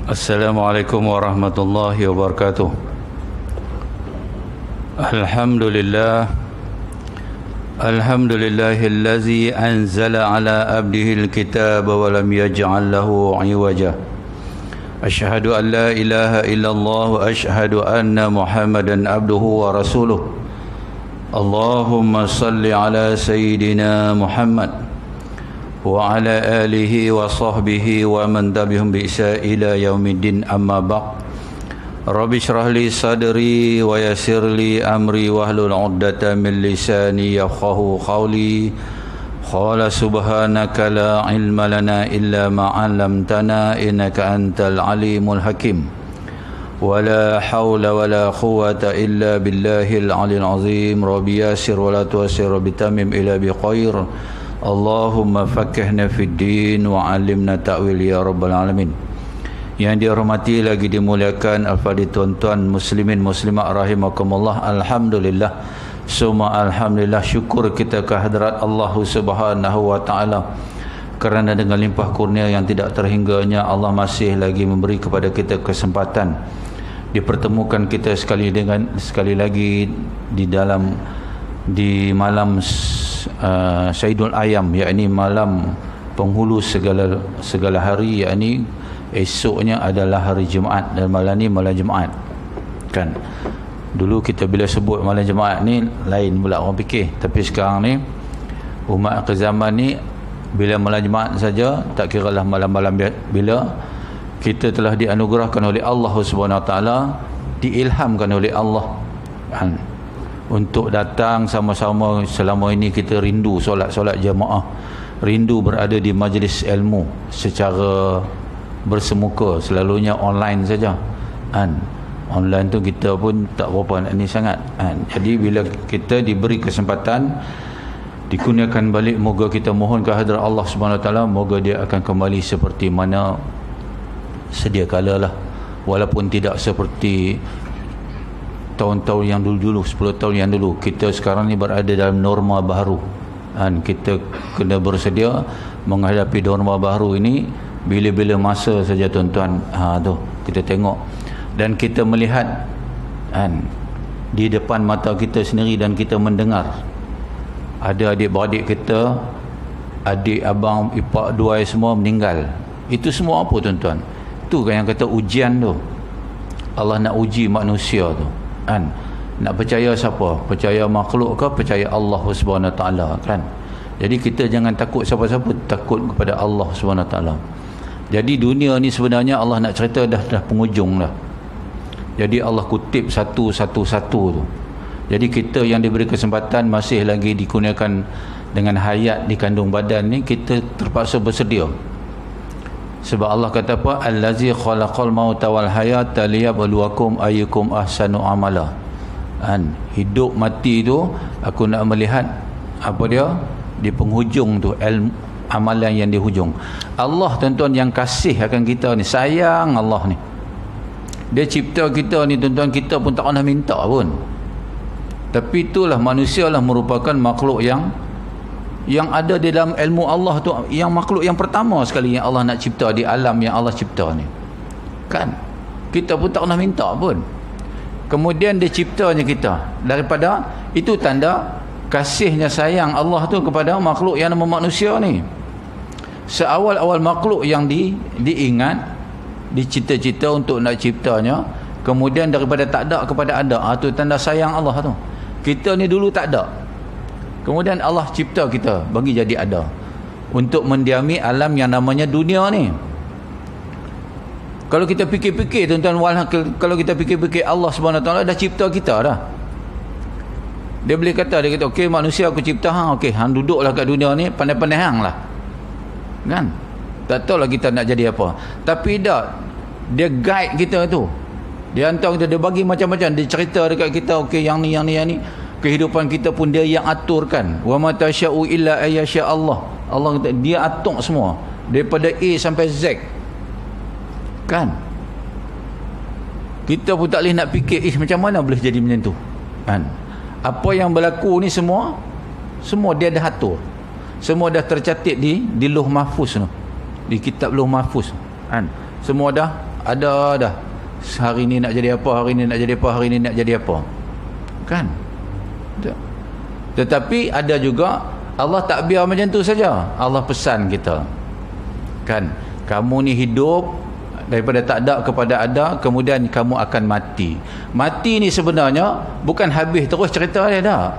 Assalamualaikum warahmatullahi wabarakatuh. Alhamdulillah. Alhamdulillahillazi anzala ala abdihil kitaba wa lam yaj'al lahu 'iwaja. Asyhadu an la ilaha illallah wa asyhadu anna Muhammadan abduhu wa rasuluh. Allahumma salli ala sayyidina Muhammad wa ala alihi wa sahbihi wa man tabi'ahum bi ihsan ila yaumiddin, amma ba'd. Rabbi shrah li sadri wa yassir li amri wahlul 'uqdatam min lisani yafqahu qawli. Qala subhanaka la ilma lana illa ma 'allamtana innaka antal alimul hakim. Wala haula wala quwwata illa billahil 'aliyyil 'azim. Rabbi yassir wa la tu'assir bitamim ila biqair. Allahumma faqqihna fid din wa 'allimna ta'wil ya rabbal alamin. Yang dihormati lagi dimuliakan al-fadhil tuan-tuan muslimin muslimat rahimakumullah. Alhamdulillah, semua alhamdulillah, syukur kita kehadrat Allah Subhanahu wa taala kerana dengan limpah kurnia yang tidak terhingganya Allah masih lagi memberi kepada kita kesempatan dipertemukan kita sekali lagi di malam Saidul Ayam, yakni malam penghulu segala hari, yakni esoknya adalah hari Jumaat dan malam ni malam Jumaat kan. Dulu kita bila sebut malam Jumaat ni lain pula orang fikir, tapi sekarang ni umat ke zaman ni bila malam Jumaat saja, tak kiralah malam-malam bila kita telah dianugerahkan oleh Allah Subhanahu Wa Taala, diilhamkan oleh Allah untuk datang sama-sama. Selama ini kita rindu solat jamaah, rindu berada di majlis ilmu secara bersemuka, selalunya online saja online tu kita pun tak berapa nak ni sangat jadi bila kita diberi kesempatan dikurniakan balik, moga kita mohon ke hadrat Allah Subhanahu Wa Taala, moga dia akan kembali seperti mana sedia kala lah, walaupun tidak seperti tahun-tahun yang dulu 10 tahun yang dulu. Kita sekarang ni berada dalam norma baru kita kena bersedia menghadapi norma baru ini bila-bila masa saja tuan-tuan. Tu kita tengok dan kita melihat di depan mata kita sendiri dan kita mendengar ada adik-beradik kita, adik, abang, ipar, duai semua meninggal. Itu semua apa tuan-tuan? Itu kan yang kata ujian tu. Allah nak uji manusia tu nak percaya siapa? Percaya makhluk ke percaya Allah Subhanahu Wa Taala kan? Jadi kita jangan takut siapa-siapa, takut kepada Allah Subhanahu Wa Taala. Jadi dunia ni sebenarnya Allah nak cerita dah penghujung dah. Jadi Allah kutip satu-satu tu. Jadi kita yang diberi kesempatan masih lagi dikurniakan dengan hayat di kandung badan ni, kita terpaksa bersedia. Sebab Allah kata apa? Allazi khalaqal mauta wal hayata liyabluwakum ayyukum ahsanu amala. Hidup mati tu aku nak melihat apa dia di penghujung tu, amalan yang di hujung. Allah tuan-tuan yang kasih akan kita ni, sayang Allah ni. Dia cipta kita ni tuan-tuan, kita pun tak pernah minta pun. Tapi itulah manusia lah merupakan makhluk yang ada di dalam ilmu Allah tu, yang makhluk yang pertama sekali yang Allah nak cipta di alam yang Allah cipta ni. Kan? Kita pun tak pernah minta pun. Kemudian dia ciptanya kita. Daripada itu tanda kasihnya sayang Allah tu kepada makhluk yang nama manusia ni. Seawal-awal makhluk yang diingat, dicita-cita untuk nak ciptanya, kemudian daripada tak ada kepada ada, tu tanda sayang Allah tu. Kita ni dulu tak ada, kemudian Allah cipta kita bagi jadi ada untuk mendiami alam yang namanya dunia ni. Kalau kita fikir-fikir tuan-tuan, kalau kita fikir-fikir, Allah Subhanahu Wa Taala dah cipta kita dah. Dia boleh kata, okey manusia aku cipta okey, hang duduklah kat dunia ni, pandai-pandai hang lah kan. Tak tahulah kita nak jadi apa, tapi dia guide kita tu, dia hantar kita, dia bagi macam-macam, dia cerita dekat kita, okey yang ni kehidupan kita pun dia yang aturkan. Wa ma tasya'u illa ayyasha Allah. Allah dia atur semua daripada A sampai Z kan. Kita pun tak boleh nak fikir macam mana boleh jadi macam tu kan. Apa yang berlaku ni semua dia dah atur, semua dah tercatat di Lauh Mahfuz tu, di kitab Lauh Mahfuz kan. Semua dah Ada dah. Hari ni nak jadi apa, hari ni nak jadi apa, hari ni nak jadi apa. Kan? Tetapi ada juga Allah tak biar macam tu saja. Allah pesan kita. Kan? Kamu ni hidup daripada tak ada kepada ada, kemudian kamu akan mati. Mati ni sebenarnya bukan habis terus cerita dia dah.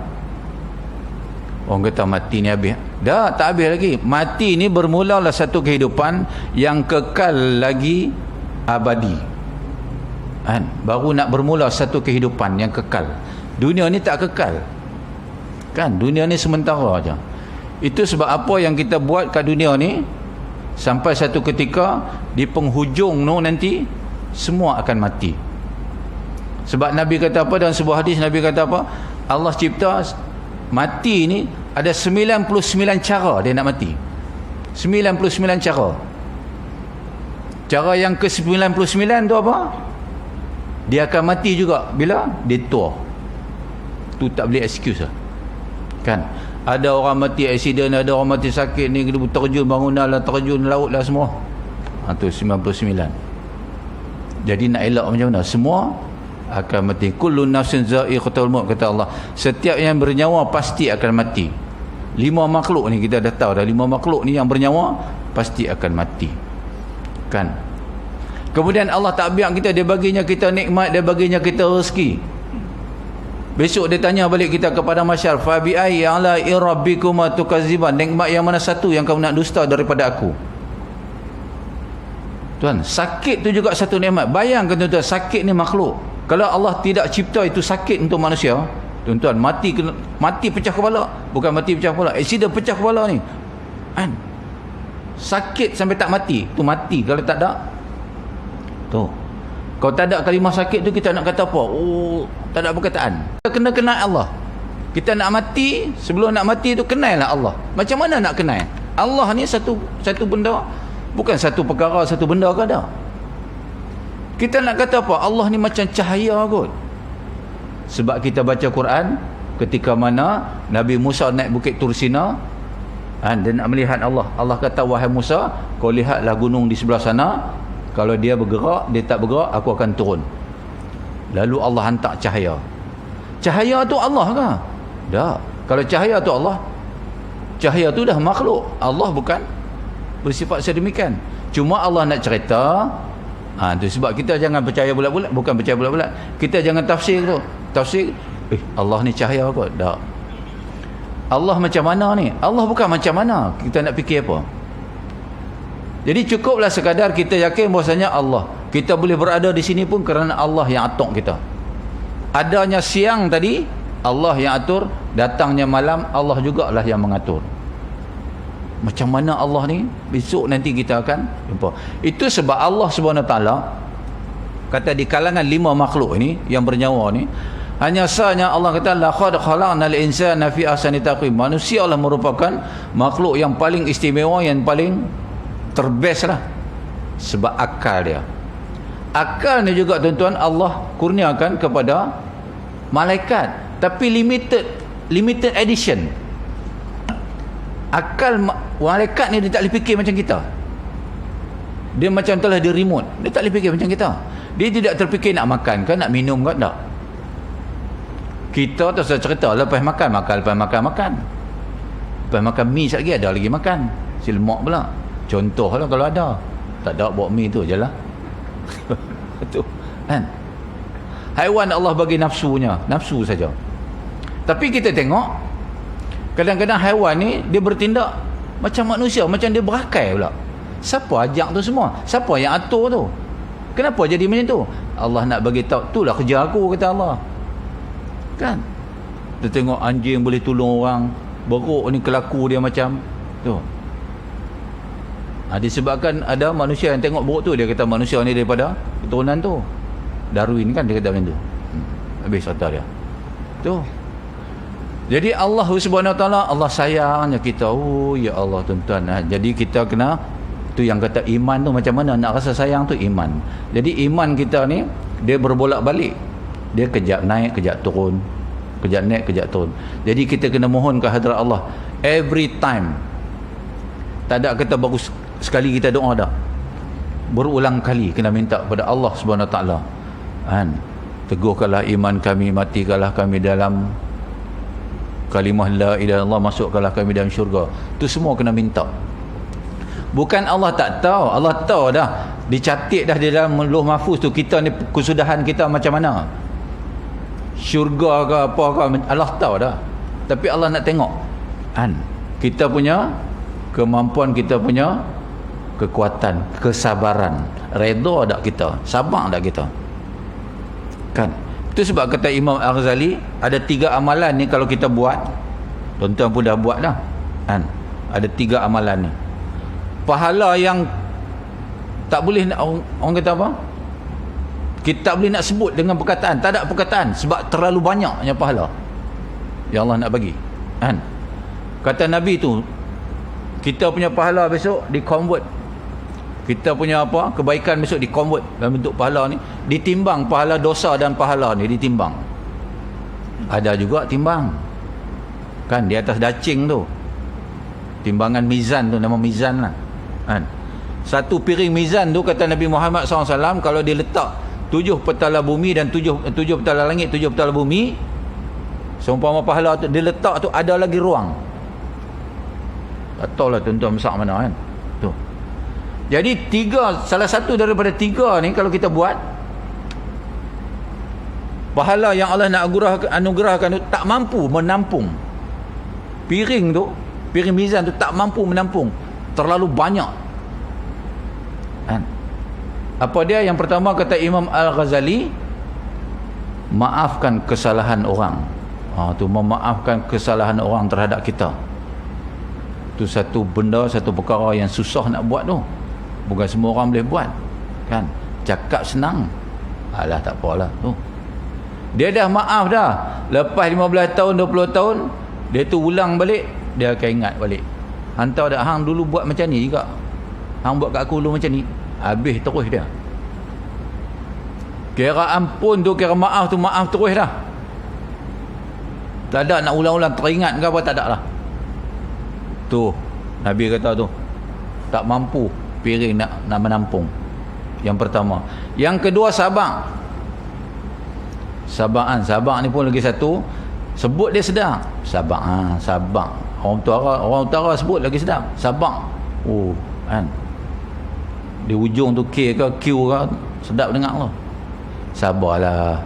Orang kata mati ni habis. Dah, tak habis lagi. Mati ni bermulalah satu kehidupan yang kekal lagi abadi. Kan? Baru nak bermula satu kehidupan yang kekal. Dunia ni tak kekal. Kan? Dunia ni sementara aja. Itu sebab apa yang kita buat kat dunia ni, sampai satu ketika di penghujung tu nanti semua akan mati. Sebab Nabi kata apa dalam sebuah hadis, Nabi kata apa? Allah cipta mati ni ada 99 cara dia nak mati. 99 cara. Cara yang ke-99 tu apa? Dia akan mati juga bila dia tua. Tu tak boleh excuse lah. Kan? Ada orang mati accident, ada orang mati sakit ni, terjun bangunan lah, terjun laut lah semua. Tu 99. Jadi nak elak macam mana? Semua akan mati. Kullu nafsin za'iqatul maut, kata Allah. Setiap yang bernyawa pasti akan mati. 5 makhluk ni kita dah tahu dah. 5 makhluk ni yang bernyawa pasti akan mati. Kan? Kemudian Allah tak biar kita, dia baginya kita nikmat, dia baginya kita rezeki. Besok dia tanya balik kita kepada masyar, fa bi ayyi ala'i rabbikuma tukadziban, nikmat yang mana satu yang kamu nak dusta daripada aku? Tuan, sakit tu juga satu nikmat. Bayangkan tuan-tuan, sakit ni makhluk. Kalau Allah tidak cipta itu sakit untuk manusia, tuan-tuan, mati pecah kepala, bukan mati pecah kepala, accident pecah kepala ni. Kan? Sakit sampai tak mati, tu mati kalau tak ada. Tu. Kalau tak ada kalimah sakit tu, kita nak kata apa? Oh, tak ada perkataan. Kita kena kenal Allah. Kita nak mati, sebelum nak mati tu kenallah Allah. Macam mana nak kenal? Allah ni satu benda, bukan satu perkara, satu benda ke ada. Kita nak kata apa? Allah ni macam cahaya kot. Sebab kita baca Quran, ketika mana Nabi Musa naik bukit Tursina, dia nak melihat Allah. Allah kata, wahai Musa, kau lihatlah gunung di sebelah sana. Kalau dia bergerak, dia tak bergerak, aku akan turun. Lalu Allah hantar cahaya. Cahaya tu Allah ke? Tak. Kalau cahaya tu Allah, cahaya tu dah makhluk. Allah bukan bersifat sedemikian. Cuma Allah nak cerita. Tu sebab kita jangan percaya bulat-bulat. Bukan percaya bulat-bulat, kita jangan tafsir tu. Tafsir, Allah ni cahaya kot. Tak. Allah macam mana ni? Allah bukan macam mana. Kita nak fikir apa? Jadi cukuplah sekadar kita yakin bahasanya Allah. Kita boleh berada di sini pun kerana Allah yang atur kita. Adanya siang tadi, Allah yang atur. Datangnya malam, Allah jugalah yang mengatur. Macam mana Allah ni? Besok nanti kita akan jumpa. Itu sebab Allah SWT kata di kalangan 5 makhluk ini yang bernyawa ni, hanya sahnya Allah kata, laqad khalaqnal insana fi ahsani taqwim. Manusia lah merupakan makhluk yang paling istimewa, yang paling terbest lah. Sebab akal dia. Akal ni juga tuan-tuan Allah kurniakan kepada malaikat, tapi limited edition. Akal malaikat ni dia tak boleh fikir macam kita. Dia macam telah di remote. Dia tak boleh fikir macam kita. Dia tidak terfikir nak makan ke, nak minum ke, tak. Kita tu saya cerita, lepas makan. Lepas makan mi sekejap lagi, ada lagi makan. Si lemak pula. Contoh lah kalau ada. Tak ada, buat mi tu je lah. Tu, kan? Haiwan Allah bagi nafsunya. Nafsu saja. Tapi kita tengok, kadang-kadang haiwan ni, dia bertindak macam manusia. Macam dia berakai pula. Siapa ajak tu semua? Siapa yang atur tu? Kenapa jadi macam tu? Allah nak bagi tahu, itulah kerja aku, kata Allah. Kan? Kita tengok anjing boleh tolong orang. Beruk ni kelaku dia macam tu. Disebabkan ada manusia yang tengok buruk tu, dia kata manusia ni daripada keturunan tu. Darwin kan dia kata macam tu. Habis kata dia. Tu. Jadi Allah SWT, Allah sayangnya kita. Oh ya Allah tuan-tuan. Jadi kita kena, tu yang kata iman tu macam mana nak rasa sayang tu, iman. Jadi iman kita ni dia berbolak-balik. Dia kejap naik, kejap turun. Kejap naik, kejap turun. Jadi kita kena mohon ke hadrat Allah every time. Tak ada kata baru sekali kita doa dah. berulang kali kena minta kepada Allah Subhanahu Wa Taala, kan, teguhkanlah iman kami, matikanlah kami dalam kalimah la ilaha illallah, masukkanlah kami dalam syurga. Tu semua kena minta. Bukan Allah tak tahu, Allah tahu dah, dicatat dah di dalam Lauh Mahfuz tu kita ni kesudahan kita macam mana, syurga ke apa ke, Allah tahu dah. Tapi Allah nak tengok, kan, kita punya kemampuan, kita punya kekuatan, kesabaran, redha tak kita, sabar tak kita, kan. Itu sebab kata Imam Al-Ghazali, ada 3 amalan ni kalau kita buat, tuan-tuan pun dah buat dah, kan, ada 3 amalan ni, pahala yang tak boleh nak, orang kata apa, kita tak boleh nak sebut dengan perkataan, tak ada perkataan, sebab terlalu banyaknya pahala yang Allah nak bagi, kan. Kata Nabi tu, kita punya pahala besok di convert, kita punya apa, kebaikan besok di convert dalam bentuk pahala ni, ditimbang pahala dosa dan pahala ni, ditimbang. Ada juga timbang, kan, di atas dacing tu, timbangan mizan tu, nama mizan lah, kan. Satu piring mizan tu, kata Nabi Muhammad SAW, kalau dia letak 7 petala bumi dan 7 petala langit, 7 petala bumi, seumpama pahala tu dia letak tu, ada lagi ruang. Tak tahulah tuan-tuan besar mana, kan. Tu. Jadi 3, salah satu daripada 3 ni kalau kita buat, pahala yang Allah nak anugerahkan tu tak mampu menampung. Piring tu, piring mizan tu tak mampu menampung, terlalu banyak, kan. Apa dia? Yang pertama kata Imam Al-Ghazali, maafkan kesalahan orang. Tu memaafkan kesalahan orang terhadap kita. Tu satu benda, satu perkara yang susah nak buat tu. Bukan semua orang boleh buat, kan. Cakap senang, alah tak apalah tu. Dia dah maaf dah, lepas 15 tahun 20 tahun dia tu ulang balik, dia akan ingat balik, hantar dah, hang dulu buat macam ni juga, hang buat kat aku dulu macam ni, habis terus dia. Kira ampun tu, kira maaf tu, maaf terus dah. Tak ada nak ulang-ulang teringat ke apa, tak ada lah. Tu Nabi kata tu tak mampu piring nak menampung. Yang pertama. Yang kedua, sabar. Sabar ni pun lagi satu, sebut dia sedap, sabar. Sabar. Orang utara sebut lagi sedap, sabar. Kan, di ujung tu K ke Q ke, sedap dengar tu. Sabarlah,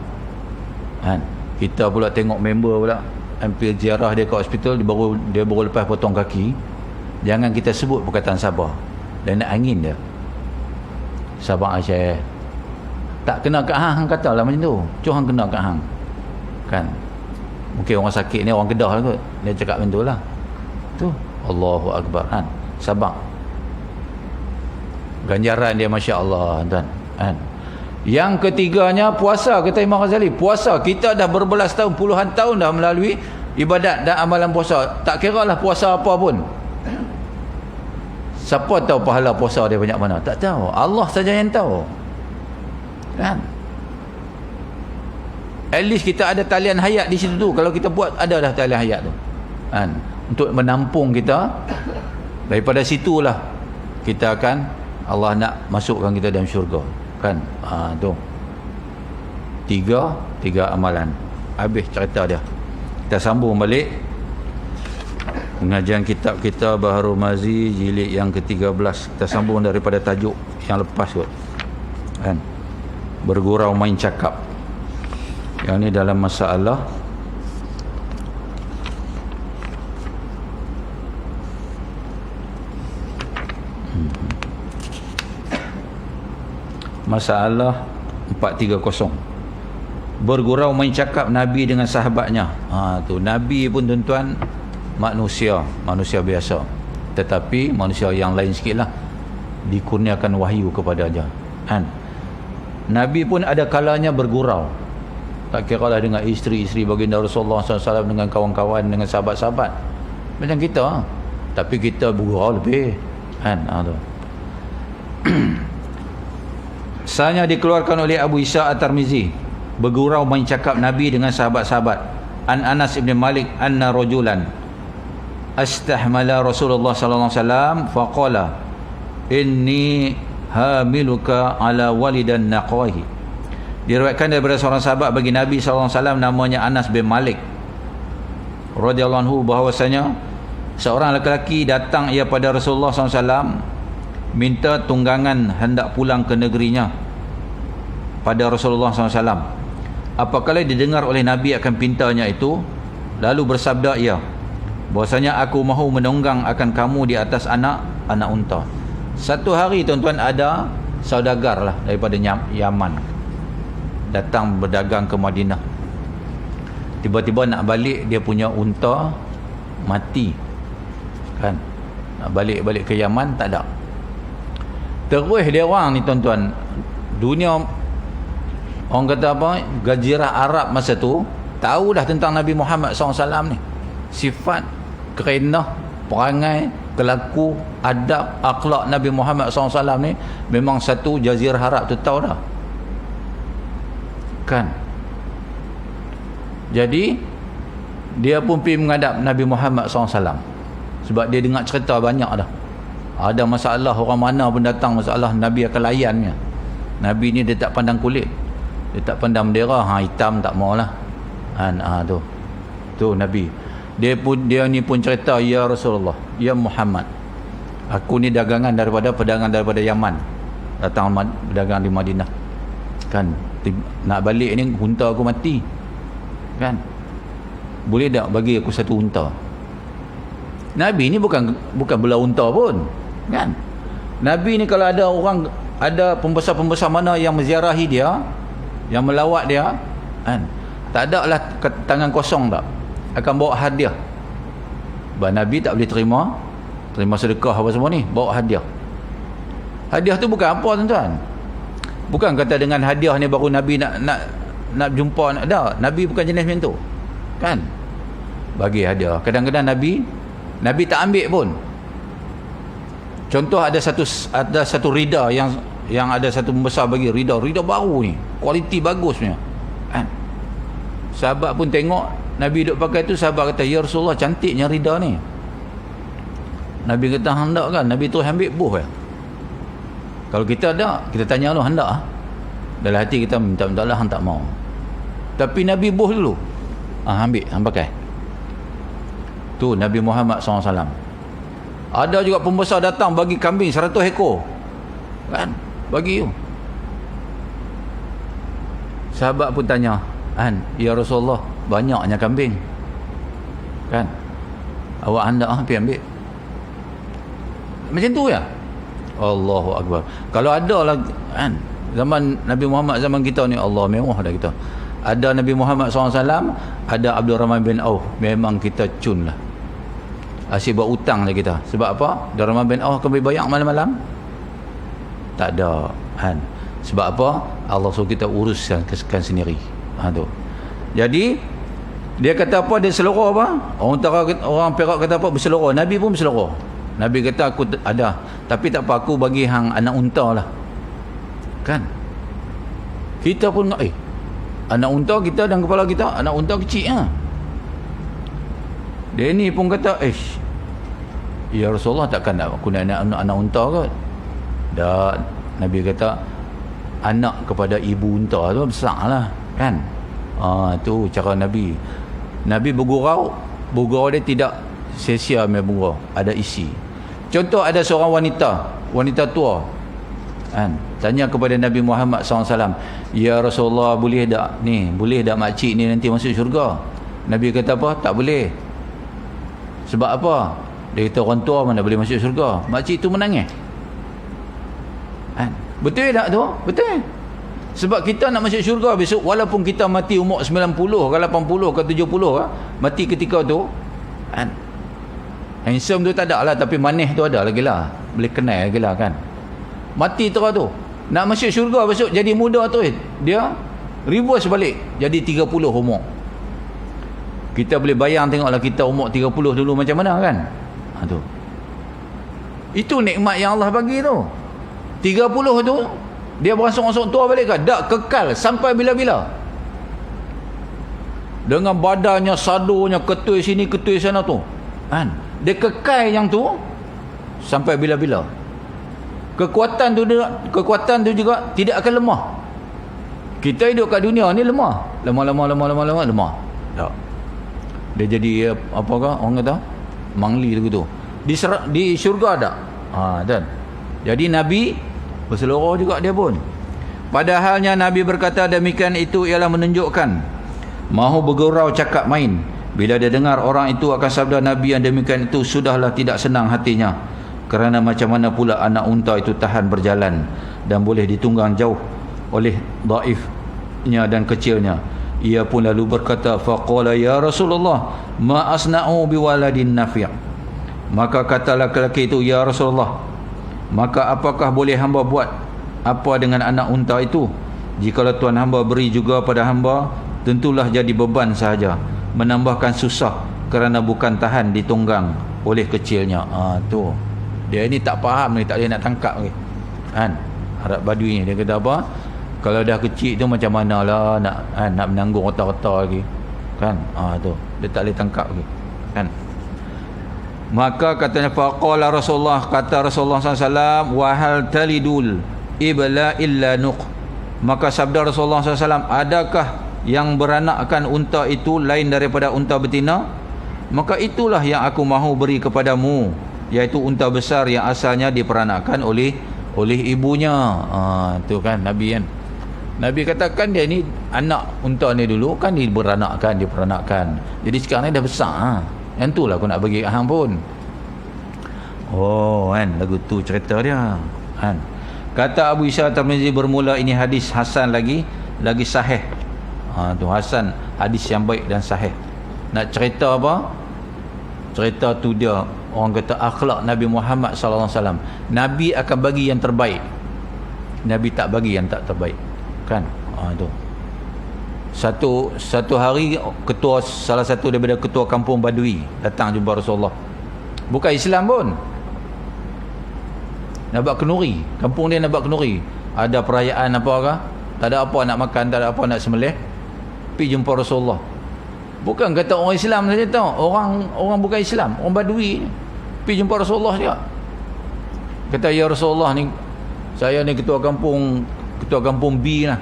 kan. Kita pula tengok member pula hampir ziarah dia ke hospital, dia baru lepas potong kaki, jangan kita sebut perkataan sabar, dan nak angin dia. Sabar Syekh, tak kena kat hang kata lah macam tu, hang kena kat hang, kan. Mungkin orang sakit ni orang Kedah lah kot, dia cakap macam tu lah. Tu Allahu Akbar, kan. Sabar, ganjaran dia Masya Allah, kan. Yang ketiganya, puasa. Kata Imam Ghazali, puasa. Kita dah berbelas tahun, puluhan tahun dah melalui ibadat dan amalan puasa. Tak kira lah puasa apa pun. Siapa tahu pahala puasa dia banyak mana? Tak tahu. Allah saja yang tahu, kan. At least kita ada talian hayat di situ tu. Kalau kita buat, ada dah talian hayat tu, kan, untuk menampung kita. Daripada situlah kita akan, Allah nak masukkan kita dalam syurga, kan. Tu tiga amalan. Habis cerita dia. Kita sambung balik pengajian kitab kita Baharul Mazi jilid yang ke-13. Kita sambung daripada tajuk yang lepas kot, kan, bergurau main cakap. Yang ni dalam masalah masalah 430, bergurau main cakap Nabi dengan sahabatnya. Tu Nabi pun tuan-tuan manusia biasa, tetapi manusia yang lain sikit lah, dikurniakan wahyu kepada dia, kan. Nabi pun ada kalanya bergurau, tak kira lah dengan isteri-isteri baginda Rasulullah SAW, dengan kawan-kawan, dengan sahabat-sahabat macam kita, tapi kita bergurau lebih, kan. Tu Sanya dikeluarkan oleh Abu Isa At-Tirmizi, bergurau main cakap Nabi dengan sahabat-sahabat. An Anas ibn Malik anna rajulan astahmala Rasulullah sallallahu alaihi wasallam faqala inni hamiluka ala walidan naqwahi. Diriwayatkan daripada seorang sahabat bagi Nabi SAW namanya Anas bin Malik radhiyallahu anhu, bahawasanya seorang lelaki datang ia pada Rasulullah SAW minta tunggangan hendak pulang ke negerinya pada Rasulullah SAW. Apakala didengar oleh Nabi akan pintanya itu, lalu bersabda ia, bahwasanya aku mahu menunggang akan kamu di atas anak unta. Satu hari tuan-tuan, ada saudagar lah daripada Yaman datang berdagang ke Madinah. Tiba-tiba nak balik, dia punya unta mati kan. Nak balik ke Yaman, tak ada. Terus dia orang ni tuan-tuan, dunia orang kata apa, gajirah Arab masa tu tahu dah tentang Nabi Muhammad SAW ni. Sifat, kerenah, perangai, kelaku, adab, akhlak Nabi Muhammad SAW ni memang satu jazirah Arab tu tahu dah kan. Jadi dia pun pergi menghadap Nabi Muhammad SAW sebab dia dengar cerita banyak dah. Ada masalah, orang mana pun datang masalah, Nabi akan layannya. Nabi ni dia tak pandang kulit, dia tak pandang bendera, hitam tak maulah kan. Tu Nabi. Dia ni pun cerita, ya Rasulullah, ya Muhammad, aku ni pedagang daripada Yaman, datang berdagang di Madinah kan. Nak balik ni unta aku mati kan, boleh tak bagi aku satu unta? Nabi ni bukan belah unta pun kan. Nabi ni kalau ada orang, ada pembesar-pembesar mana yang menziarahi dia, yang melawat dia kan, tak ada lah tangan kosong, tak akan bawa hadiah. Sebab Nabi tak boleh terima sedekah apa semua ni, bawa hadiah. Hadiah tu bukan apa tuan-tuan, bukan kata dengan hadiah ni baru Nabi nak jumpa, dah. Nabi bukan jenis macam tu kan, bagi hadiah. Kadang-kadang Nabi tak ambil pun. Contoh, ada satu rida yang ada satu membesar bagi rida baru ni, kualiti bagusnya kan. Sahabat pun tengok Nabi duk pakai tu, sahabat kata, ya Rasulullah, cantiknya rida ni. Nabi kata, hendak kan? Nabi tu ambil buh ya. Kalau kita ada, kita tanya lu, hendak ah? Dalam hati kita minta-minta lah, hang tak mau. Tapi Nabi buh dulu, ambil, hang pakai. Tu Nabi Muhammad SAW. Ada juga pembesar datang bagi kambing 100 ekor kan, bagi tu. Sahabat pun tanya, ya Rasulullah, banyaknya kambing kan, awak hendak pergi ambil. Macam tu ya. Allahu Akbar. Kalau ada lah kan, zaman Nabi Muhammad, zaman kita ni, Allah, mewah dah kita. Ada Nabi Muhammad SAW, ada Abdul Rahman bin Auf, memang kita cun lah. Asyik buat hutang je kita. Sebab apa? Abdul Rahman bin Auf akan beri bayar malam-malam? Tak ada kan. Sebab apa? Allah suruh kita uruskan sendiri. Tu. Jadi dia kata apa? Dia seloroh apa? Orang Perak kata apa? Berseloroh. Nabi pun berseloroh. Nabi kata, aku ada, tapi tak apa, aku bagi hang anak unta lah kan. Kita pun anak unta kita dan kepala kita, anak unta kecil ha? Dia ni pun kata, ya Rasulullah, takkan aku nak anak unta kot? Dah. Nabi kata, anak kepada ibu unta tu besar lah kan. Tu cara Nabi bergurau dia tidak sia-sia main bergurau, ada isi. Contoh, ada seorang wanita tua kan, tanya kepada Nabi Muhammad SAW, ya Rasulullah, boleh tak makcik ni nanti masuk syurga? Nabi kata apa? Tak boleh. Sebab apa? Dia kata, orang tua mana boleh masuk syurga? Makcik tu menangis kan? Betul tak tu? Betul. Sebab kita nak masuk syurga besok, walaupun kita mati umur 90 ke 80 ke 70 mati ketika tu kan. Handsome tu tak ada lah, tapi manis tu ada lagi lah, boleh kenal lagi lah kan. Mati terus tu, nak masuk syurga besok jadi muda tu, dia reverse balik jadi 30 umur. Kita boleh bayang, tengoklah kita umur 30 dulu macam mana kan. Tu. Itu nikmat yang Allah bagi tu. 30 tu dia beransur-ansur tua balik kan? Tak, kekal sampai bila-bila. Dengan badannya, sadunya, ketui sini, ketui sana tu kan. Dia kekal yang tu sampai bila-bila Kekuatan tu juga tidak akan lemah. Kita hidup kat dunia ni lemah. Lemah. Tak. Dia jadi apakah orang kata? Mangli tu. Di syurga tak? Dan. Jadi Nabi berseluruh juga dia pun. Padahalnya Nabi berkata demikian itu ialah menunjukkan mahu bergurau cakap main. Bila dia dengar orang itu akan sabda Nabi yang demikian itu, sudahlah tidak senang hatinya. Kerana macam mana pula anak unta itu tahan berjalan dan boleh ditunggang jauh oleh dhaifnya dan kecilnya. Ia pun lalu berkata, faqala ya Rasulullah ma asna'u biwaladin nafi'. Maka kata lelaki itu, ya Rasulullah, maka apakah boleh hamba buat apa dengan anak unta itu? Jikalau Tuhan hamba beri juga pada hamba, tentulah jadi beban sahaja, menambahkan susah kerana bukan tahan ditunggang oleh kecilnya. Tu dia ni tak faham ni, tak boleh nak tangkap ni kan. Arab Badui ni dia kata apa, kalau dah kecil tu macam manalah nak menanggung otak-otak lagi kan. Tu dia tak boleh tangkap lagi kan. Maka katanya faqala Rasulullah, kata Rasulullah SAW, wa hal talidul ibla illa nuq. Maka sabda Rasulullah SAW, adakah yang beranakkan unta itu lain daripada unta betina? Maka itulah yang aku mahu beri kepadamu, iaitu unta besar yang asalnya diperanakkan oleh ibunya. Tu kan Nabi kan. Nabi katakan dia ni anak unta ni dulu kan diperanakkan. Jadi sekarang ni dah besar. Yang tu lah aku nak bagi hang pun. Kan lagu tu cerita dia kan. Kata Abu Isa Tirmizi bermula ini hadis hasan lagi sahih. Tu hasan, hadis yang baik dan sahih. Nak cerita apa? Cerita tu dia orang kata akhlak Nabi Muhammad sallallahu alaihi wasallam. Nabi akan bagi yang terbaik. Nabi tak bagi yang tak terbaik. Kan? Tu. Satu hari salah satu daripada ketua kampung Badui datang jumpa Rasulullah. Bukan Islam pun. Nabak Kenuri, kampung dia Nabak Kenuri. Ada perayaan apakah? Tak ada apa nak makan, tak ada apa nak sembelih. Pergi jumpa Rasulullah. Bukan kata orang Islam saja tahu, orang bukan Islam, orang Badui ni. Pergi jumpa Rasulullah juga. Kata, ya Rasulullah ni, saya ni ketua kampung B lah.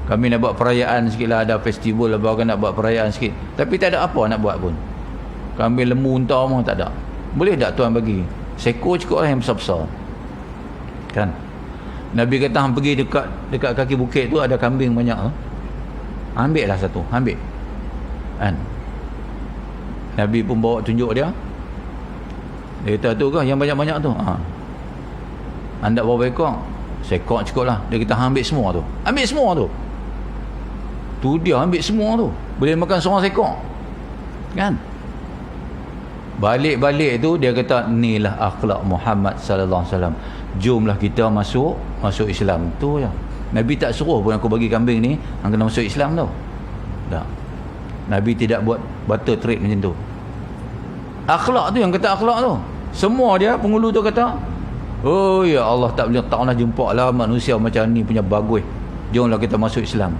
Kami nak buat perayaan sikit lah, ada festival lah, nak buat perayaan sikit. Tapi tak ada apa nak buat pun. Kambing lembu unta pun tak ada. Boleh tak Tuhan bagi? Seekor cukup lah yang besar-besar. Kan? Nabi kata hang pergi dekat kaki bukit tu ada kambing banyak. Ambil lah satu, ambil. Kan? Nabi pun bawa tunjuk dia. Dia kata tu kah yang banyak-banyak tu? Anda bawa ekor? Seekor cukup lah. Dia kata ambil semua tu. Ambil semua tu. Tu dia ambil semua tu. Boleh makan seorang seekor. Kan? Balik-balik tu dia kata inilah akhlak Muhammad sallallahu alaihi wasallam. Jomlah kita masuk Islam. Tu je. Nabi tak suruh pun aku bagi kambing ni hang kena masuk Islam tau. Tak. Nabi tidak buat butter trade macam tu. Akhlak tu yang kata akhlak tu. Semua dia penghulu tu kata, oh ya Allah, tak pernah jumpa lah manusia macam ni punya bagus. Jomlah kita masuk Islam.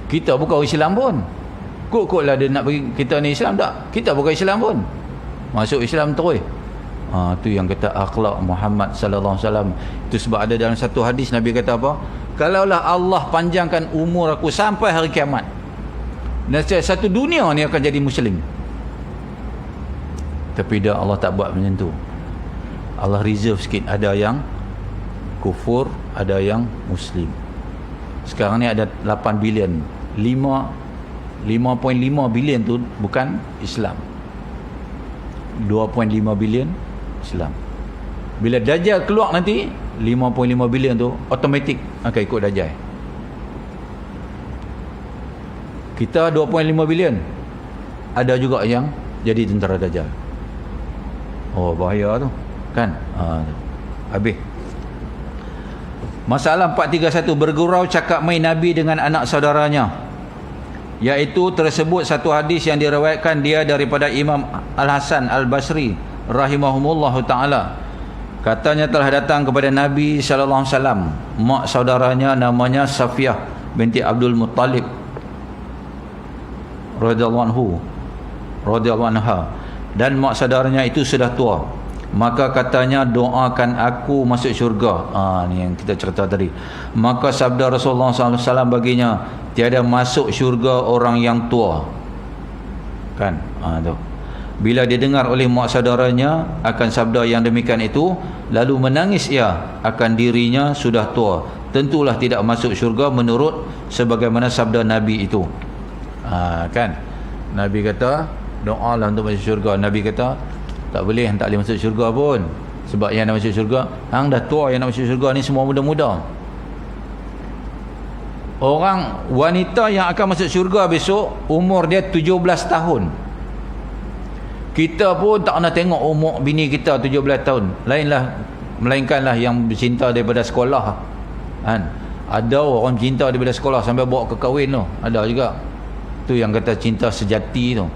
Kita bukan Islam pun. Kok lah dia nak bagi kita ni Islam tak? Kita bukan Islam pun. Masuk Islam terus. Tu yang kata akhlak Muhammad sallallahu alaihi wasallam. Itu sebab ada dalam satu hadis Nabi kata apa? Kalaulah Allah panjangkan umur aku sampai hari kiamat, nescaya satu dunia ni akan jadi muslim. Tapi dah Allah tak buat macam tu. Allah reserve sikit, ada yang kufur, ada yang muslim. Sekarang ni ada 8 bilion. 5.5 bilion tu bukan Islam. 2.5 bilion Islam. Bila Dajjal keluar nanti 5.5 bilion tu automatik akan ikut Dajjal. Kita 2.5 bilion. Ada juga yang jadi tentera Dajjal. Bahaya tu kan. Habis. Masalah 431, bergurau cakap main Nabi dengan anak saudaranya, iaitu tersebut satu hadis yang diriwayatkan dia daripada Imam Al-Hasan Al-Basri rahimahumullahu ta'ala. Katanya telah datang kepada Nabi sallallahu alaihi wasallam mak saudaranya namanya Safiyah binti Abdul Muttalib radhiyallahu anha, dan mak saudaranya itu sudah tua. Maka katanya, doakan aku masuk syurga. Ni yang kita cerita tadi. Maka sabda Rasulullah SAW baginya, tiada masuk syurga orang yang tua. Kan? Tu. Bila didengar oleh mak saudaranya akan sabda yang demikian itu, lalu menangis ia akan dirinya sudah tua, tentulah tidak masuk syurga menurut sebagaimana sabda Nabi itu. Kan? Nabi kata, doalah untuk masuk syurga. Nabi kata, tak boleh masuk syurga pun. Sebab yang nak masuk syurga, hang dah tua, yang nak masuk syurga ni semua muda-muda. Orang wanita yang akan masuk syurga besok, umur dia 17 tahun. Kita pun tak nak tengok umur bini kita 17 tahun. Melainkanlah yang bercinta daripada sekolah. Kan? Ada orang cinta daripada sekolah sampai bawa ke kahwin tu. Ada juga. Tu yang kata cinta sejati tu.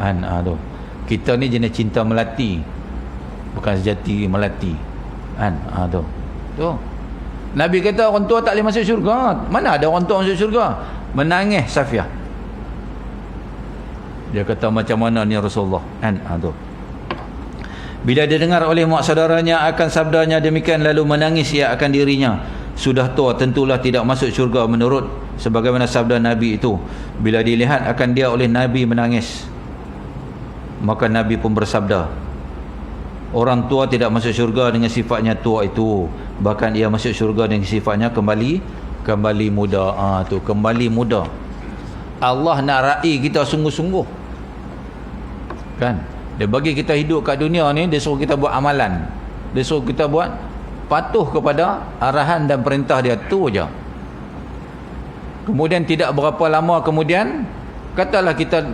Kan? Tu. Kita ni jenis cinta melati. Bukan sejati, melati. Kan? Tu. Tu. Nabi kata orang tua tak boleh masuk syurga. Mana ada orang tua masuk syurga? Menangis Safiah. Dia kata, macam mana ni Rasulullah? Kan? Tu. Bila dia dengar oleh mak saudaranya akan sabdanya demikian, lalu menangis ia akan dirinya sudah tua, tentulah tidak masuk syurga menurut sebagaimana sabda Nabi itu. Bila dilihat akan dia oleh Nabi menangis, maka Nabi pun bersabda, orang tua tidak masuk syurga dengan sifatnya tua itu, bahkan ia masuk syurga dengan sifatnya kembali muda. Tu, kembali muda. Allah nak raih kita sungguh-sungguh. Kan? Dia bagi kita hidup kat dunia ni, dia suruh kita buat amalan. Dia suruh kita buat patuh kepada arahan dan perintah dia, tu je. Kemudian tidak berapa lama kemudian, katalah kita,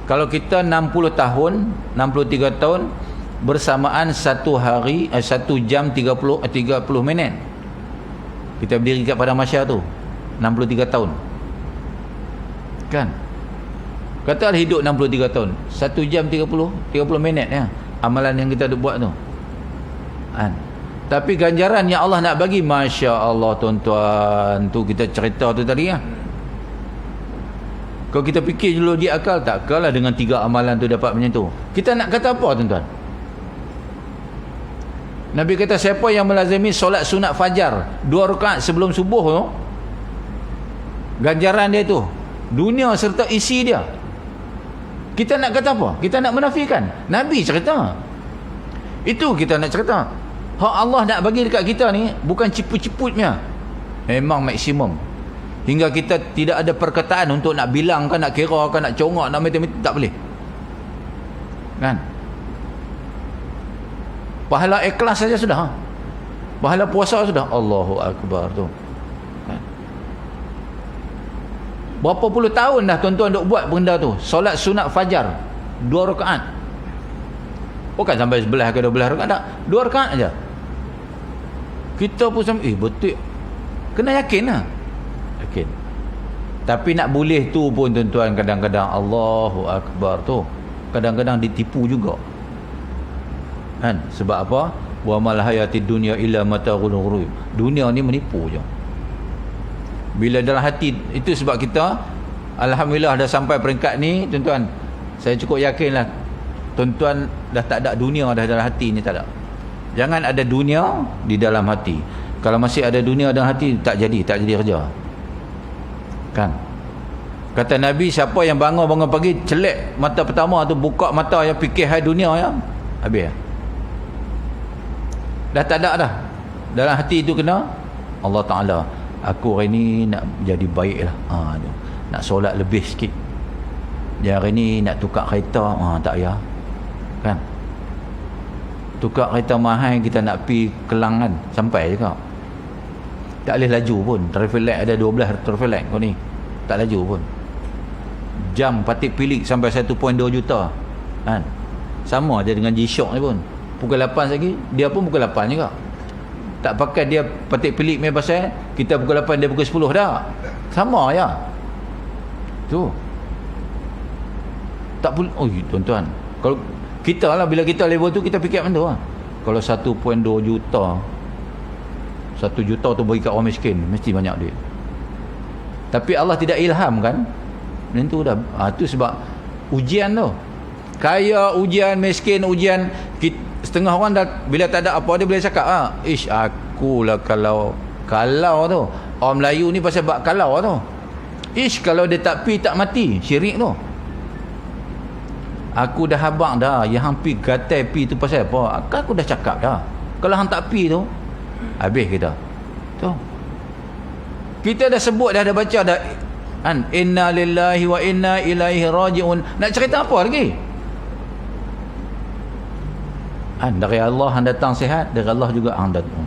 kalau kita 60 tahun, 63 tahun, bersamaan 1 hari, 1 jam 30 minit. Kita berdiri kat Padang Mahsyar tu, 63 tahun. Kan? Katalah hidup 63 tahun, 1 jam 30 minit ya, amalan yang kita buat tu. Kan? Tapi ganjaran yang Allah nak bagi, Masya Allah tuan-tuan. Tu kita cerita tu tadi ya. Kalau kita fikir dulu di akal, tak kalah dengan 3 amalan tu dapat macam tu. Kita nak kata apa tuan-tuan? Nabi kata, siapa yang melazimi solat sunat fajar 2 rakaat sebelum subuh tu, ganjaran dia tu dunia serta isi dia. Kita nak kata apa? Kita nak menafikan? Nabi cerita. Itu kita nak cerita. Hak Allah nak bagi dekat kita ni bukan ciput-ciputnya. Memang maksimum. Hingga kita tidak ada perkataan untuk nak bilang kan, nak kira kan, nak congak, nak matematik, tak boleh. Kan? Pahala ikhlas saja sudah. Pahala puasa sudah. Allahu Akbar tu. Kan? Berapa puluh tahun dah tuan-tuan duk buat benda tu. Solat sunat fajar 2 rakaat. Bukan sampai 11 ke 12 rakaat, tak. 2 rakaat aja. Kita pun sampai, betul. Kena yakin lah. Yakin. Tapi nak boleh tu pun tuan-tuan, kadang-kadang Allahu Akbar tu, kadang-kadang ditipu juga. Kan? Sebab apa? Wa mal hayatid dunya illa mata'ul ghurur. Dunia ni menipu je. Bila dalam hati itu, sebab kita alhamdulillah dah sampai peringkat ni tuan-tuan, saya cukup yakinlah tuan-tuan dah tak ada dunia dah dalam hati ni, tak ada. Jangan ada dunia di dalam hati. Kalau masih ada dunia dalam hati, tak jadi kerja. Kan? Kata Nabi, siapa yang bangun pagi, celek mata pertama tu, buka mata yang fikir hai dunia ya, habis. Dah tak ada dah. Dalam hati itu kena Allah Ta'ala, aku hari ni nak jadi baik lah. Nak solat lebih sikit. Dia hari ni nak tukar kereta. Tak payah. Kan? Tukar kereta mahal, kita nak pergi Kelang kan, sampai je kau. Tak boleh laju pun. Traffic light ada 12 traffic light kau ni. Tak laju pun. Jam patik pilik sampai 1.2 juta. Kan? Sama je dengan G-Shock ni pun. Pukul 8 lagi, dia pun pukul 8 juga. Tak pakai dia patik pelik punya pasal kita pukul 8 dia pukul 10 dah. Sama ya. Tu. Tak boleh. Oh tuan-tuan, kalau kita lah, bila kita level tu, kita fikir macam tu lah. Kalau 1.2 juta, 1 juta tu bagi kat orang miskin, mesti banyak duit. Tapi Allah tidak ilham kan. Macam tu dah. Tu sebab ujian tu. Kaya ujian, miskin ujian. Setengah orang dah, bila tak ada apa dia boleh cakap, ish, akulah kalau tu. Orang Melayu ni pasal bab kalau tu. Ish, kalau dia tak pi tak mati, syirik tu. Aku dah habaq dah, yang hampir gatai pi tu pasal apa? Aku dah cakap dah. Kalau hang tak pi tu, habis kita. Tu. Kita dah sebut dah baca dah, kan, inna lillahi wa inna ilaihi raji'un. Nak cerita apa lagi? Dari Allah hang datang sihat, dari Allah juga hang datang.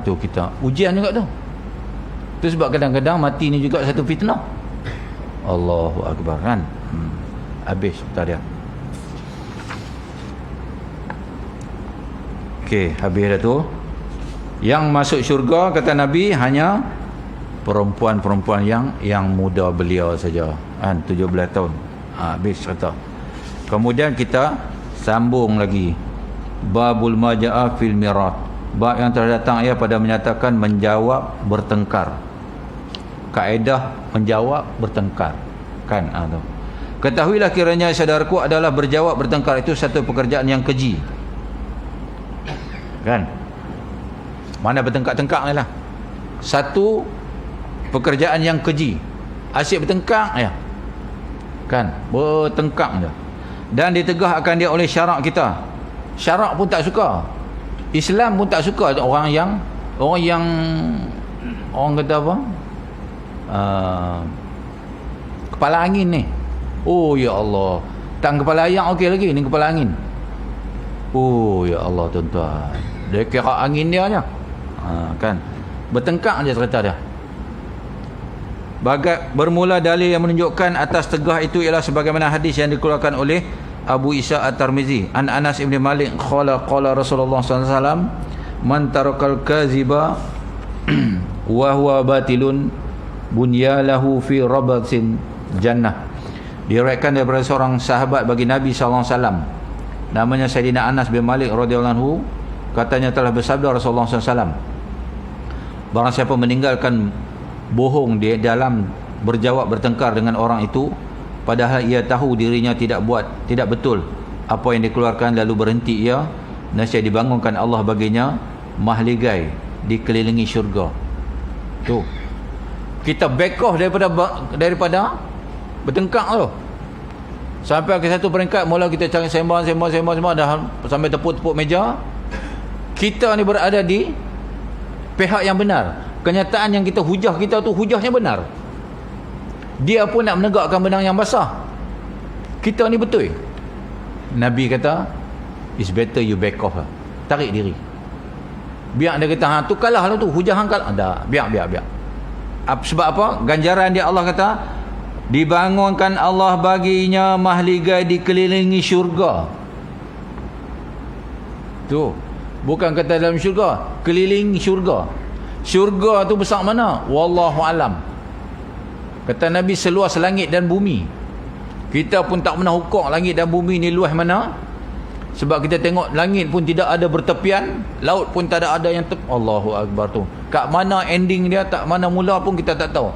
Tu kita ujian juga tu. Tu sebab kadang-kadang mati ni juga satu fitnah. Allahu akbar, kan. Habis tadi. Okey, habis dah tu. Yang masuk syurga kata Nabi hanya perempuan-perempuan yang muda belia saja, kan, 17 tahun. Habis cerita. Kemudian kita sambung lagi. Babul majaa fil mirat. Bab yang telah datang ia pada menyatakan menjawab bertengkar. Kaedah menjawab bertengkar, kan, tu. Ketahuilah kiranya saudaraku adalah berjawab bertengkar itu satu pekerjaan yang keji. Kan? Mana bertengkar-tengkar ni lah. Satu pekerjaan yang keji. Asyik bertengkar ya. Kan? Bertengkar je. Dan ditegah akan dia oleh syarak kita. Syarak pun tak suka. Islam pun tak suka orang yang orang kata apa? Kepala angin ni. Oh ya Allah, tang kepala ayam okey lagi, ni kepala angin. Oh ya Allah tuan-tuan, dia kira angin dia aja. Kan, bertengkar aja cerita dia. Bermula dalil yang menunjukkan atas tegah itu ialah sebagaimana hadis yang dikeluarkan oleh Abu Isa At-Tirmizi an Anas ibn Malik qala Rasulullah sallallahu alaihi wasallam man tarakal kaziba wa huwa batilun bunyalahu fi rabatin jannah. Diriwayatkan daripada seorang sahabat bagi Nabi sallallahu alaihi wasallam, namanya Sayyidina Anas bin Malik radhiyallahu anhu, katanya telah bersabda Rasulullah sallallahu alaihi wasallam, barang siapa meninggalkan bohong di dalam berjawab bertengkar dengan orang itu, padahal ia tahu dirinya tidak betul apa yang dikeluarkan, lalu berhenti ia, nescaya dibangunkan Allah baginya mahligai dikelilingi syurga. Tu kita back off daripada bertengkar tu. Sampai ke satu peringkat mula kita cari sembang dah sampai tepuk-tepuk meja. Kita ni berada di pihak yang benar. Kenyataan yang kita hujah kita tu hujahnya benar. Dia pun nak menegakkan benang yang basah. Kita ni betul. Nabi kata, it's better you back off lah. Tarik diri. Biar dia kata, tu kalah lah tu, hujah hang kalah. Dah, biar. Sebab apa? Ganjaran dia Allah kata, dibangunkan Allah baginya mahligai dikelilingi syurga. Tu, bukan kata dalam syurga, keliling syurga. Syurga tu besar mana? Wallahu alam. Kata Nabi, seluas langit dan bumi. Kita pun tak pernah ukur langit dan bumi ni luas mana. Sebab kita tengok langit pun tidak ada bertepian, laut pun tak ada yang Allahu Akbar tu. Kat mana ending dia, tak mana mula pun kita tak tahu.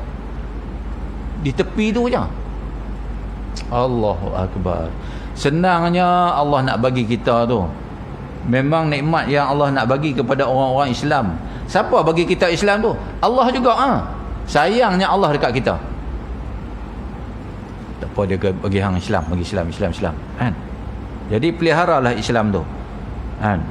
Di tepi tu je. Allahu Akbar. Senangnya Allah nak bagi kita tu. Memang nikmat yang Allah nak bagi kepada orang-orang Islam. Siapa bagi kita Islam tu? Allah juga. Sayangnya Allah dekat kita. Tak apa dia bagi hang Islam, bagi Islam kan. Jadi peliharalah Islam tu, kan.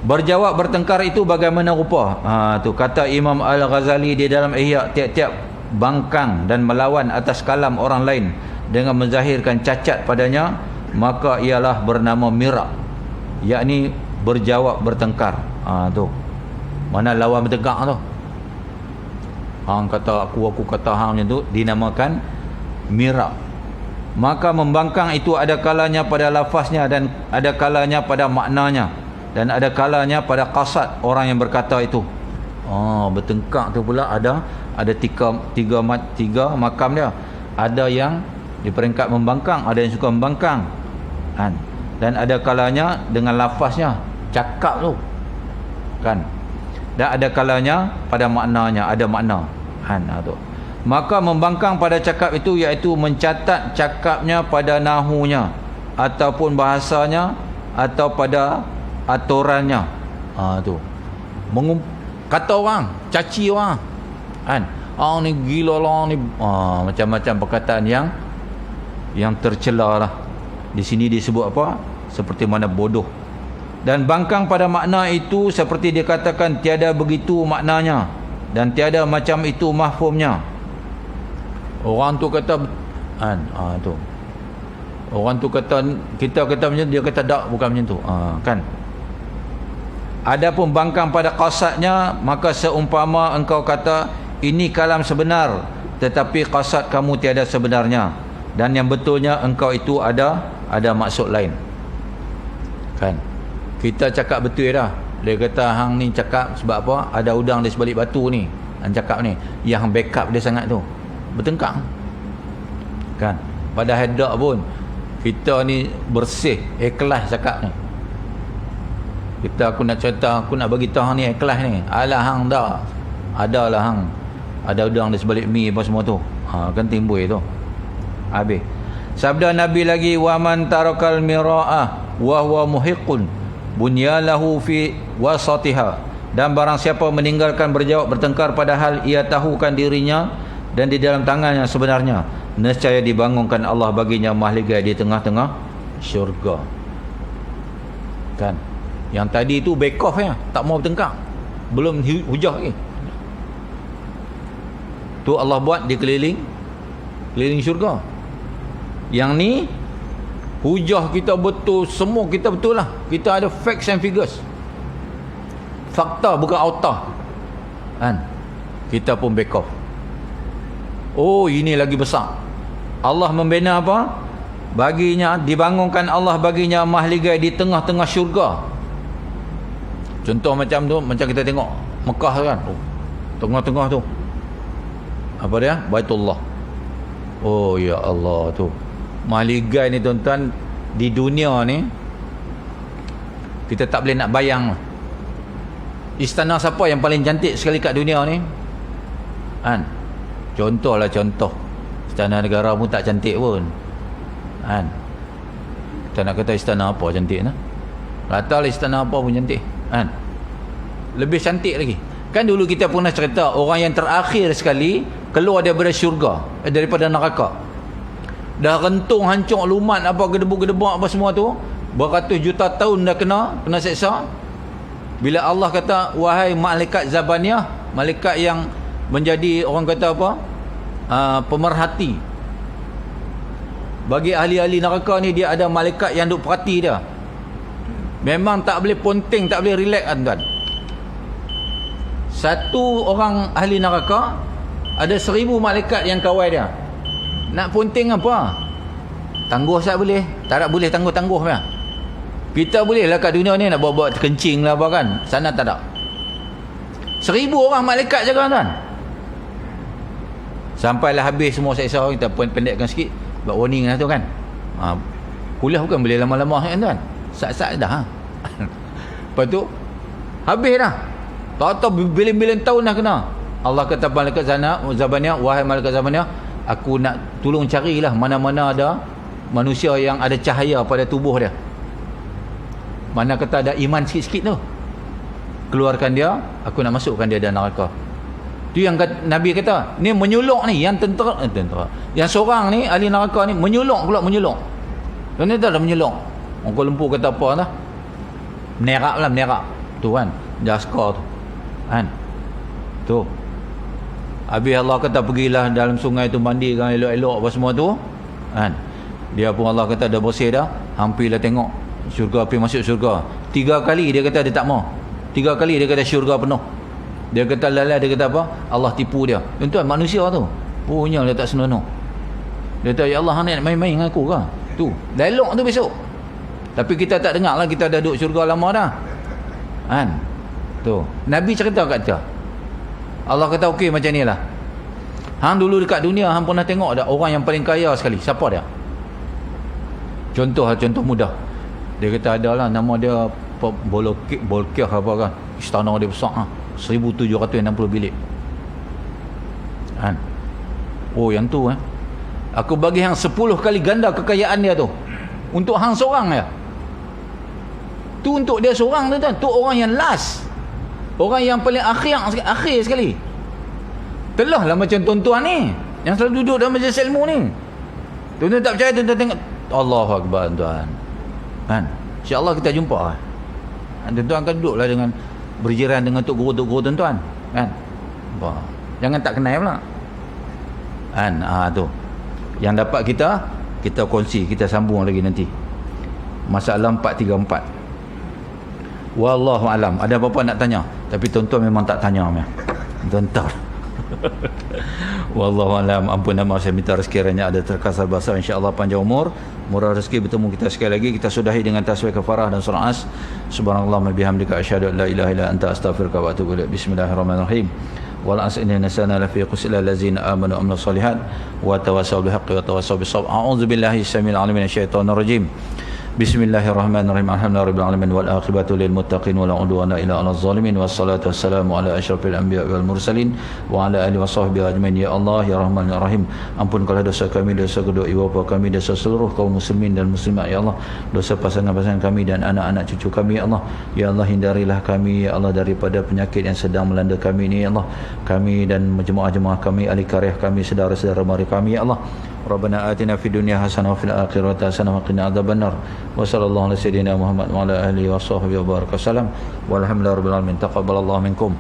Berjawab bertengkar itu bagaimana rupa? Tu kata Imam Al-Ghazali di dalam Ihya, tiap-tiap bangkang dan melawan atas kalam orang lain dengan menzahirkan cacat padanya, maka ialah bernama mirak, yakni berjawab bertengkar. Tu mana lawan bertengkar tu. Hang kata aku kata hang macam tu, dinamakan mirak. Maka membangkang itu ada kalanya pada lafaznya dan ada kalanya pada maknanya dan ada kalanya pada qasad orang yang berkata itu. Bertengkar tu pula ada tiga makam dia. Ada yang di peringkat membangkang, ada yang suka membangkang, kan? Dan ada kalanya dengan lafaznya, cakap tu, kan? Dan ada kalanya pada maknanya, ada makna, kan? Tu. maka membangkang pada cakap itu iaitu mencatat cakapnya pada nahunya ataupun bahasanya atau pada aturannya. Tu kata orang, caci orang kan, ni gila lah ni, macam-macam perkataan yang tercela lah. Di sini disebut apa? Seperti mana bodoh. Dan bangkang pada makna itu seperti dikatakan tiada begitu maknanya dan tiada macam itu mahfumnya. Orang tu kata tu. Orang tu kata, kita kata macam tu, dia kata tak, bukan macam tu. Kan? Adapun bangkang pada qasadnya, maka seumpama engkau kata ini kalam sebenar, tetapi qasad kamu tiada sebenarnya, dan yang betulnya engkau itu ada maksud lain. Kan? Kita cakap betul dah. Dia kata hang ni cakap sebab apa? Ada udang di sebalik batu ni. Hang cakap ni. Yang backup dia sangat tu. Bertengkar. Kan? Padahal tak pun. Kita ni bersih, ikhlas cakap ni. Aku nak cerita, aku nak bagi tahu hang ni ikhlas ni. Alah hang dah. Adalah hang. Ada udang di sebalik mi apa semua tu. Kan timbul tu. Habis. Sabda Nabi lagi, wa man tarakal mira'ah wa huwa muhiqqun bunyalahu fi wasatiha, dan barang siapa meninggalkan berjawab bertengkar padahal ia tahukan dirinya dan di dalam tangannya sebenarnya, nescaya dibangunkan Allah baginya mahligai di tengah-tengah syurga. Kan? Yang tadi itu back off ya, tak mau bertengkar, belum hujah lagi. Tu Allah buat di keliling syurga. Yang ni hujah kita betul, semua kita betul lah. Kita ada facts and figures, fakta bukan auta kan. Kita pun back off. Oh, ini lagi besar. Allah membina apa? Baginya, dibangunkan Allah baginya mahligai di tengah-tengah syurga. Contoh macam tu, macam kita tengok Mekah kan, tengah-tengah tu apa dia? Baitullah. Oh ya Allah, tu mahligai ni tuan-tuan, di dunia ni kita tak boleh nak bayang. Istana siapa yang paling cantik sekali kat dunia ni kan? Contoh istana negara pun tak cantik pun kan. Kita nak kata istana apa cantik nah? Rata lah istana apa pun cantik kan. Lebih cantik lagi kan. Dulu kita pernah cerita orang yang terakhir sekali keluar daripada syurga, daripada neraka, dah rentung, hancur, lumat, apa gedebuk-gedebuk apa semua tu, beratus juta tahun dah kena seksa. Bila Allah kata, wahai malaikat Zabaniyah, malaikat yang menjadi orang kata apa, pemerhati bagi ahli-ahli neraka ni, dia ada malaikat yang duk perhati dia. Memang tak boleh ponting, tak boleh relax tuan. Satu orang ahli neraka ada 1000 malaikat yang kawal dia. Nak ponting apa? Tangguh tak boleh. Tak boleh tangguh-tangguh ya. Kita boleh lah kat dunia ni nak buat-buat kencing lah apa kan. Sana tak ada. 1000 orang malaikat jaga tuan. Sampailah habis semua seksa, kita pendekkan sikit. Buat warning lah tu kan. Kuliah bukan boleh lama-lama kan tuan. Sat-sat dah. Lepas tu habis dah. Tahu-tahu bilion-bilion tahun dah kena. Allah kata malaikat Zabaniyah, wahai malaikat Zabaniyah, aku nak tolong carilah mana-mana ada manusia yang ada cahaya pada tubuh dia. Mana kata ada iman sikit-sikit tu, keluarkan dia, aku nak masukkan dia dalam neraka. Tu yang Nabi kata, ni menyuluk ni, yang tentera. Yang seorang ni, ahli neraka ni, menyuluk. Dan dia tak ada menyuluk. Orang Kuala Lumpur kata apa lah? Menerak. Tu kan, jaskar tu. Kan? Tu. Habis Allah kata pergilah dalam sungai tu mandikan elok-elok apa semua tu kan. Dia pun Allah kata dah bersih dah, hampirlah tengok syurga, pergi masuk syurga. 3 kali dia kata dia tak mau. 3 kali dia kata syurga penuh. Dia kata lalai, dia kata apa? Allah tipu dia. Tuan manusia tu punya dia tak senonoh. Dia kata ya Allah, hang nak main-main dengan aku ke? Tu dialog tu besok. Tapi kita tak dengar lah, kita dah duduk syurga lama dah kan. Tu Nabi cerita kat kita. Allah kata okey macam ni lah. Hang dulu dekat dunia, hang pernah tengok tak orang yang paling kaya sekali? Siapa dia? Contoh mudah. Dia kata adalah nama dia Bolkiah apa kan. Istana dia besar 1760 bilik kan. Oh yang tu aku bagi hang 10 kali ganda kekayaan dia tu. Untuk hang seorang ya. Tu untuk dia seorang tu tuan. Tu orang yang last. Orang yang paling akhir sekali. Telah lah macam tuan-tuan ni yang selalu duduk dalam majlis ilmu ni. Tuan-tuan tak percaya, tuan-tuan tengok. Allahu Akbar tuan. Kan? InsyaAllah kita jumpa. Tuan-tuan akan duduklah dengan berjiran dengan tok guru tuan-tuan. Kan? Jangan tak kenal pula. Kan? Tu. Yang dapat kita kongsi, kita sambung lagi nanti. Masalah 434. Wallahu alam. Ada apa-apa nak tanya? Tapi tuan-tuan memang tak tanya. Tuan-tuan. Wallahu alam. Ampun nama saya minta rezeki kiranya ada terkasar basar, insya-Allah panjang umur, murah rezeki, bertemu kita sekali lagi. Kita sudahi dengan tasbih kafarah dan surah As. Subhanallah wa bihamdika asyhadu an la ilaha illa anta astaghfiruka wa atubu ilaik. Bismillahirrahmanirrahim. Wal asr inna insana lafi khusr illa allazina amanu wa amilus solihat wa tawassaw bil haqqi wa tawassaw bis sabr. A'udzu billahi samil alim minasyaitonir rajim. Bismillahirrahmanirrahim. Alhamdulillahirabbil alamin wal aqibatu lil muttaqin wa la udwana illa 'alal zalimin wassalatu wassalamu ala asyrafil anbiya wal mursalin wa ala alihi washabbihi ajmain. Ya Allah ya Rahman ya Rahim, ampunkanlah dosa kami, dosa kedua ibu bapa kami, dosa seluruh kaum muslimin dan muslimat ya Allah, dosa pasangan-pasangan kami dan anak-anak cucu kami ya Allah. Ya Allah, hindarilah kami ya Allah daripada penyakit yang sedang melanda kami ini ya Allah. Kami dan jemaah-jemaah kami, ahli karyah kami, saudara-saudara mari kami ya Allah. Rabbana atina fid dunya hasanah wa fil akhirati hasanah wa qina adzabannar. Wa sallallahu ala sayyidina Muhammad wa ala alihi wa sahbihi wa baraka sallam. Walhamdulillahirabbil alamin. Taqabbalallahu minkum.